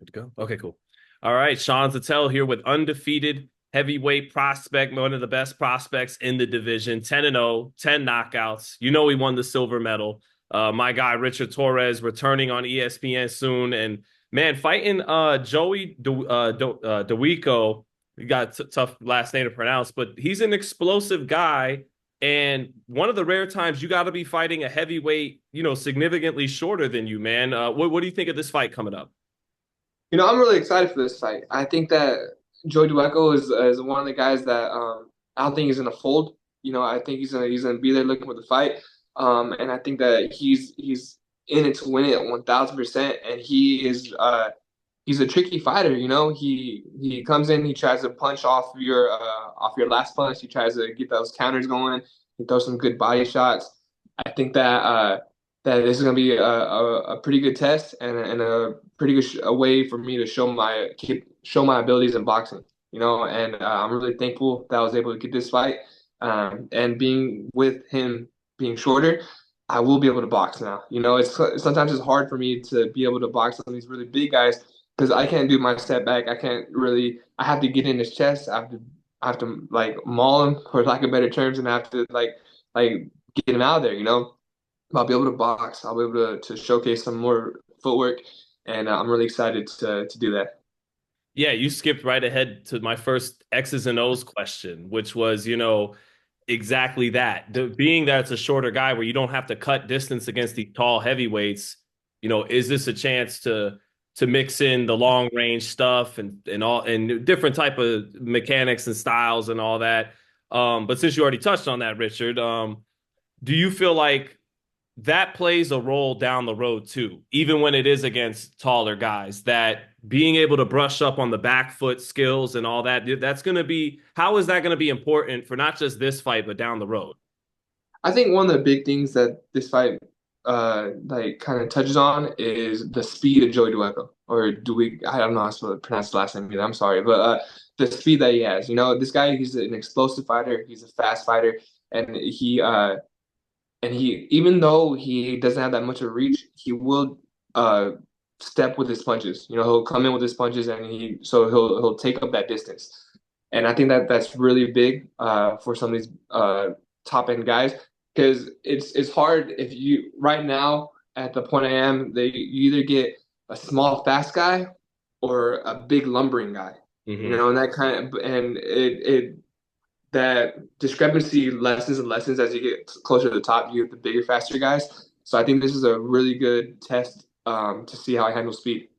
Good to go. Okay, cool. All right, Sean Zattel here with undefeated heavyweight prospect, one of the best prospects in the division, 10-0, 10 knockouts. You know he won the silver medal. My guy Richard Torrez returning on ESPN soon, and man, fighting Joey DeWico. He got tough last name to pronounce, but he's an explosive guy. And one of the rare times you got to be fighting a heavyweight, significantly shorter than you, man. What do you think of this fight coming up? I'm really excited for this fight. I think that Joey Dwecko is one of the guys that I don't think he's gonna fold. I think he's gonna be there looking for the fight. And I think that he's in it to win it 1,000%. And he's a tricky fighter. He comes in, he tries to punch off your last punch. He tries to get those counters going. He throws some good body shots. I think that this is going to be a pretty good test and a pretty good a way for me to show my abilities in boxing. And I'm really thankful that I was able to get this fight. And being with him being shorter, I will be able to box now. Sometimes it's hard for me to be able to box on these really big guys because I can't do my step back. I can't really. I have to get in his chest. I have to like maul him for lack of better terms, and I have to like get him out of there. I'll be able to box. I'll be able to showcase some more footwork, and I'm really excited to do that. Yeah, you skipped right ahead to my first X's and O's question, which was, exactly that. Being that it's a shorter guy where you don't have to cut distance against the tall heavyweights, is this a chance to mix in the long range stuff and all and different type of mechanics and styles and all that? But since you already touched on that, Richard, do you feel like that plays a role down the road too, even when it is against taller guys, that being able to brush up on the back foot skills and all that, that's going to be, how is that going to be important for not just this fight, but down the road? I think one of the big things that this fight like kind of touches on is the speed of Joey Dwecko. Or do we I don't know how to pronounce the last name either. I'm sorry. But the speed that he has. This guy, he's an explosive fighter, he's a fast fighter, and he even though he doesn't have that much of reach, he will step with his punches. He'll come in with his punches and he'll take up that distance. And I think that that's really big for some of these top end guys because it's hard if you right now at the point I am, you either get a small fast guy or a big lumbering guy. Hmm. And that kind of and it that discrepancy lessens and lessens as you get closer to the top. You get the bigger, faster guys. So I think this is a really good test to see how I handle speed.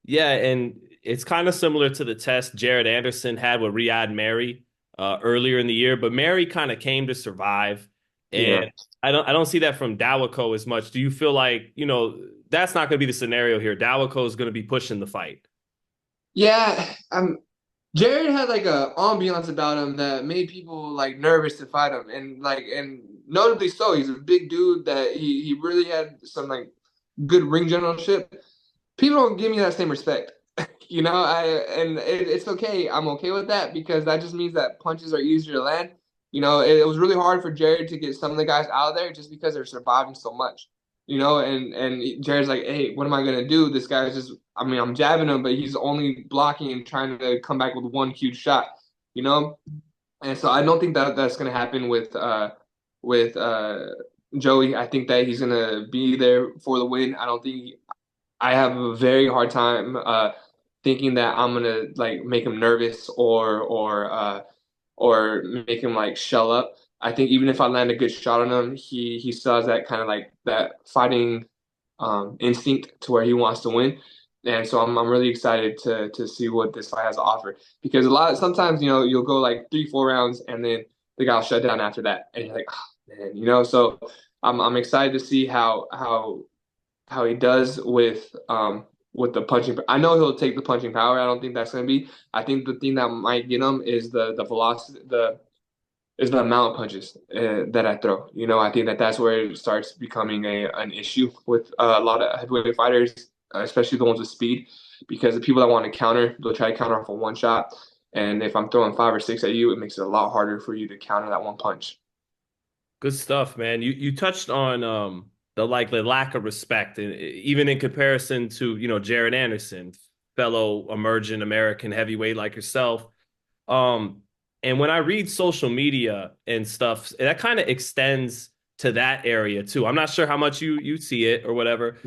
Yeah, and it's kind of similar to the test Jared Anderson had with Riyad Mary earlier in the year, but Mary kind of came to survive, and Yeah. I don't see that from Dawako as much. Do you feel like that's not going to be the scenario here? Dawako is going to be pushing the fight. Yeah. Jared had like a ambiance about him that made people like nervous to fight him, and notably so. He's a big dude that he really had some like good ring generalship. People don't give me that same respect. It's okay. I'm okay with that because that just means that punches are easier to land. It was really hard for Jared to get some of the guys out of there just because they're surviving so much. And Jared's like, hey, what am I gonna do? This guy's just, I mean, I'm jabbing him, but he's only blocking and trying to come back with one huge shot. You know, and so I don't think that that's gonna happen with Joey. I think that he's gonna be there for the win. I don't think I have a very hard time thinking that I'm gonna like make him nervous or make him like shell up. I think even if I land a good shot on him, he still has that kind of like that fighting instinct to where he wants to win. And so I'm really excited to see what this fight has to offer because sometimes you'll go like 3-4 rounds and then the guy will shut down after that and you're like, oh, man, so I'm excited to see how he does with the punching. I know he'll take the punching power. I don't think that's going to be. I think the thing that might get him is the velocity, the amount of punches that I throw. I think that that's where it starts becoming an issue with a lot of heavyweight fighters, especially the ones with speed, because the people that want to counter, they'll try to counter off a one shot. And if I'm throwing 5 or 6 at you, it makes it a lot harder for you to counter that one punch. Good stuff, man. You touched on the lack of respect, and even in comparison to Jared Anderson, fellow emerging American heavyweight like yourself. Um, and when I read social media and stuff, that kind of extends to that area too. I'm not sure how much you see it or whatever.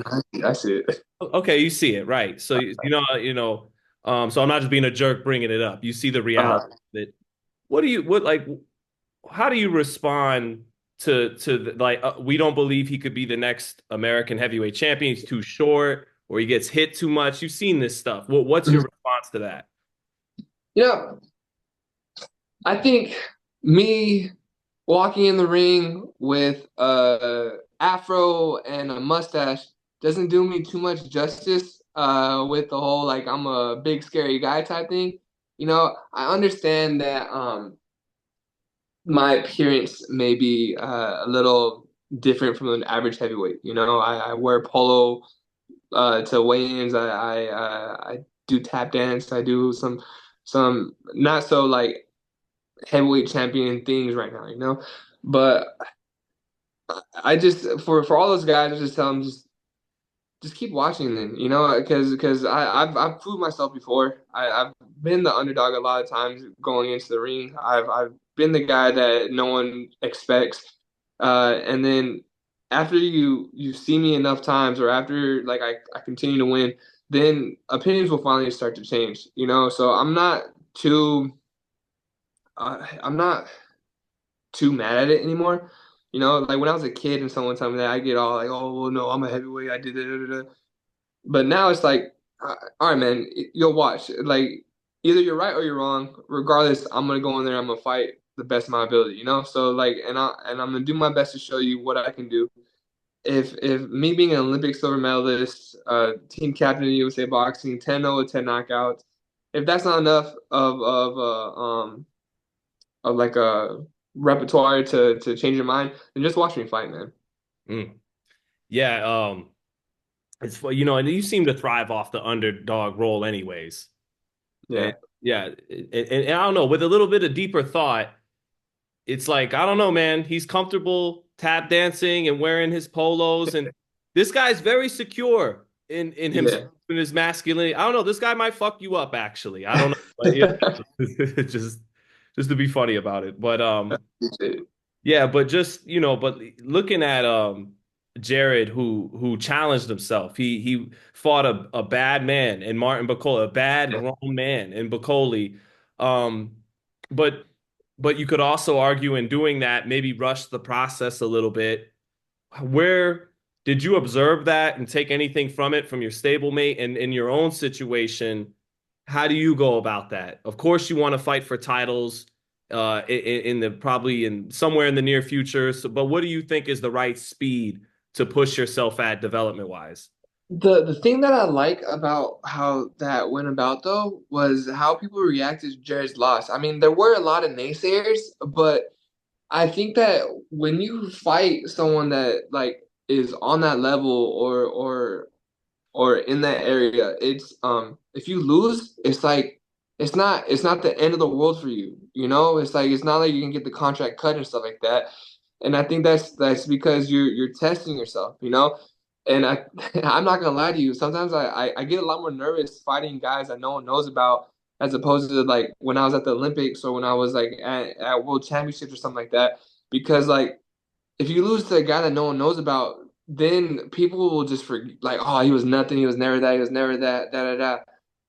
I see it. Okay, you see it, right? So so I'm not just being a jerk bringing it up. You see the reality Uh, that what like how do you respond like we don't believe he could be the next American heavyweight champion. He's too short or he gets hit too much. You've seen this stuff. What's your response to that? you know, I think me walking in the ring with a afro and a mustache doesn't do me too much justice with the whole like I'm a big scary guy type thing. I understand that my appearance may be a little different from an average heavyweight. I wear polo to weigh-ins. I do tap dance. I do some not so like heavyweight champion things right now. But I just for all those guys, I just tell them just keep watching then, because I've proved myself before. I've been the underdog a lot of times going into the ring. I've been the guy that no one expects, and then after you see me enough times, or after like I continue to win, then opinions will finally start to change. So I'm not too mad at it anymore. Like when I was a kid and someone told me that, I get all like, oh, well, no, I'm a heavyweight. I did it. But now it's like, all right, man, you'll watch. Like either you're right or you're wrong. Regardless, I'm gonna go in there. I'm gonna fight the best of my ability. So like, and I'm gonna do my best to show you what I can do. If me being an Olympic silver medalist, team captain of USA Boxing, 10-0 with 10 knockouts, if that's not enough of like a repertoire to change your mind, then just watch me fight, man. Mm. Yeah, and you seem to thrive off the underdog role anyways. And Yeah. yeah, and I don't know, with a little bit of deeper thought, it's like, I don't know, man. He's comfortable tap dancing and wearing his polos, and this guy's very secure in himself Yeah. and his masculinity. I don't know. This guy might fuck you up, actually. I don't know. But, yeah, just just to be funny about it. But yeah, but but looking at Jared who challenged himself. He fought a bad man in Martin Bacoli, a bad Yeah. grown man in Bacoli. Um, but but you could also argue in doing that, maybe rush the process a little bit. Where did you observe that and take anything from it from your stablemate and in your own situation? How do you go about that? Of course, you want to fight for titles in the probably in somewhere in the near future. So, but what do you think is the right speed to push yourself at development wise? The thing that I like about how that went about though was how people reacted to Jared's loss. I mean, there were a lot of naysayers, but I think that when you fight someone that like is on that level or in that area, it's if you lose, it's like it's not the end of the world for you. It's like it's not like you can get the contract cut and stuff like that. And I think that's because you're testing yourself. And I'm not gonna lie to you. Sometimes I get a lot more nervous fighting guys that no one knows about, as opposed to like when I was at the Olympics or when I was like at World Championships or something like that. Because like if you lose to a guy that no one knows about, then people will just forget, like, oh, he was nothing, he was never that, he was never that, da da da.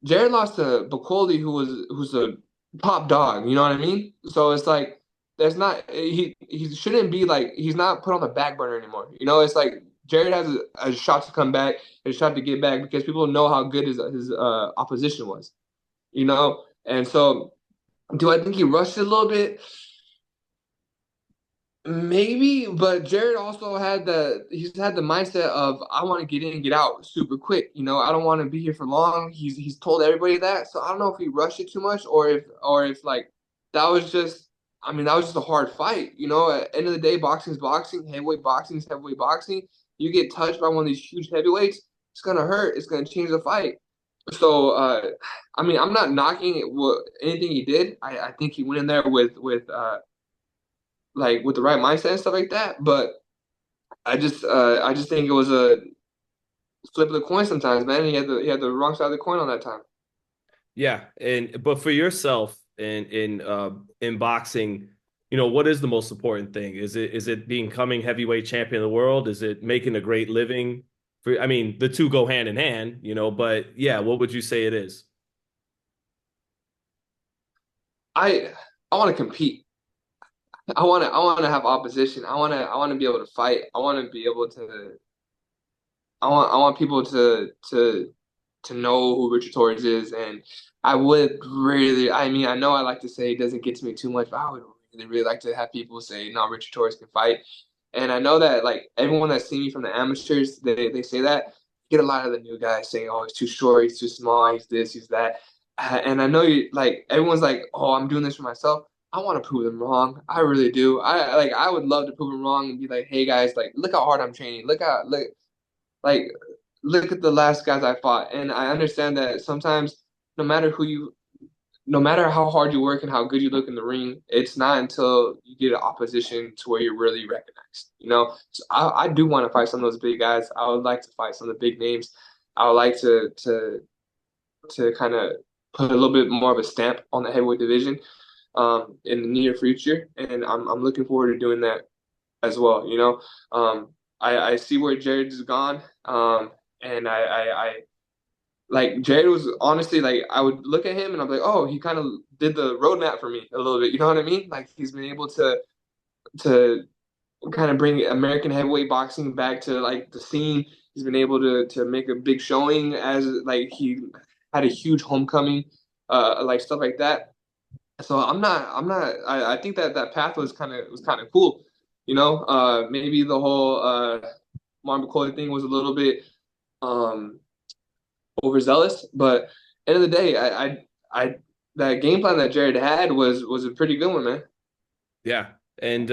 Jared lost to Bacoli, who's a top dog. You know what I mean? So it's like there's not he shouldn't be like he's not put on the back burner anymore. It's like Jared has a shot to come back, a shot to get back because people know how good his opposition was. And so do I think he rushed it a little bit? Maybe, but Jared also he's had the mindset of I want to get in and get out super quick. I don't want to be here for long. He's told everybody that. So I don't know if he rushed it too much or if like that was just I mean that was just a hard fight. At the end of the day, boxing is boxing, heavyweight boxing is heavyweight boxing. You get touched by one of these huge heavyweights, it's gonna hurt. It's gonna change the fight. So I mean I'm not knocking anything he did. I think he went in there with like with the right mindset and stuff like that. But I just think it was a flip of the coin sometimes, man. He had the wrong side of the coin on that time. Yeah, and but for yourself in boxing, what is the most important thing? Is it becoming heavyweight champion of the world? Is it making a great living? I mean, the two go hand in hand, but yeah, what would you say it is? I I want to compete. I want to have opposition. I want to be able to fight. I want to be able to. I want people to know who Richard Torrez is, and I would really. I mean, I know I like to say it doesn't get to me too much, but I would really like to have people say, "No, Richard Torrez can fight." And I know that like everyone that's seen me from the amateurs, they say that. Get a lot of the new guys saying, "Oh, he's too short, he's too small, he's this, he's that," and I know you like everyone's like, "Oh, I'm doing this for myself." I want to prove them wrong. I really do. I would love to prove them wrong and be like, "Hey guys, like look how hard I'm training. Like look at the last guys I fought." And I understand that sometimes no matter who you no matter how hard you work and how good you look in the ring, it's not until you get an opposition to where you're really recognized. So I do want to fight some of those big guys. I would like to fight some of the big names. I would like to kind of put a little bit more of a stamp on the heavyweight division in the near future, and I'm looking forward to doing that as well. I see where Jared's gone, and I like Jared was honestly like I would look at him and I'm like, oh, he kind of did the roadmap for me a little bit. You know what I mean? Like he's been able to kind of bring American heavyweight boxing back to like the scene. He's been able to make a big showing as like he had a huge homecoming, like stuff like that. So I think that that path was kind of cool. Maybe the whole Martin McCoy thing was a little bit um overzealous, but end of the day, I that game plan that Jared had was a pretty good one, man. Yeah. And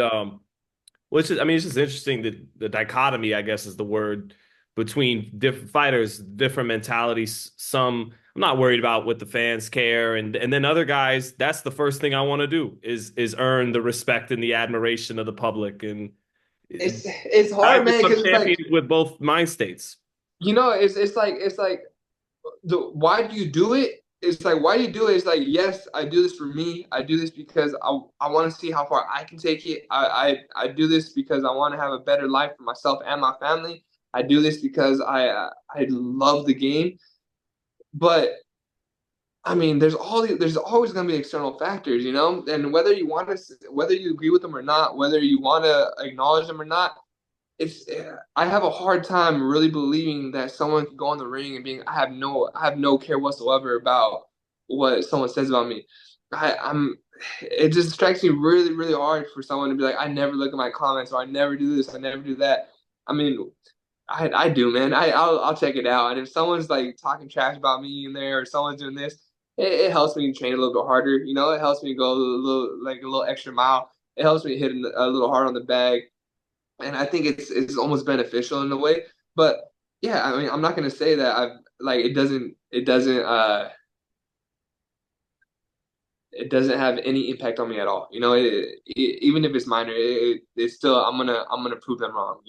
which is, I mean, it's just interesting that the dichotomy, I guess, is the word between different fighters, different mentalities. Some I'm not worried about what the fans care, and then other guys, that's the first thing I want to do is earn the respect and the admiration of the public, and It's guys hard, man, become because it's like champions with both mind states. it's like the why do you do it? It's like why do you do it? It's like yes, I do this for me. I do this because I want to see how far I can take it. I do this because I want to have a better life for myself and my family. I do this because I love the game. But I mean, there's always going to be external factors, and whether you want to, whether you agree with them or not, whether you want to acknowledge them or not, it's I have a hard time really believing that someone can go in the ring and being I have no care whatsoever about what someone says about me. I'm it just strikes me really really hard for someone to be like I never look at my comments or I never do this I never do that. I mean, I do, man. I'll check it out, and if someone's like talking trash about me in there or someone's doing this, it helps me train a little bit harder. It helps me go a little extra mile. It helps me hit a little hard on the bag, and I think it's almost beneficial in a way. But yeah, I mean, I'm not gonna say that I've like it doesn't have any impact on me at all. Even if it's minor, it's still I'm gonna prove them wrong.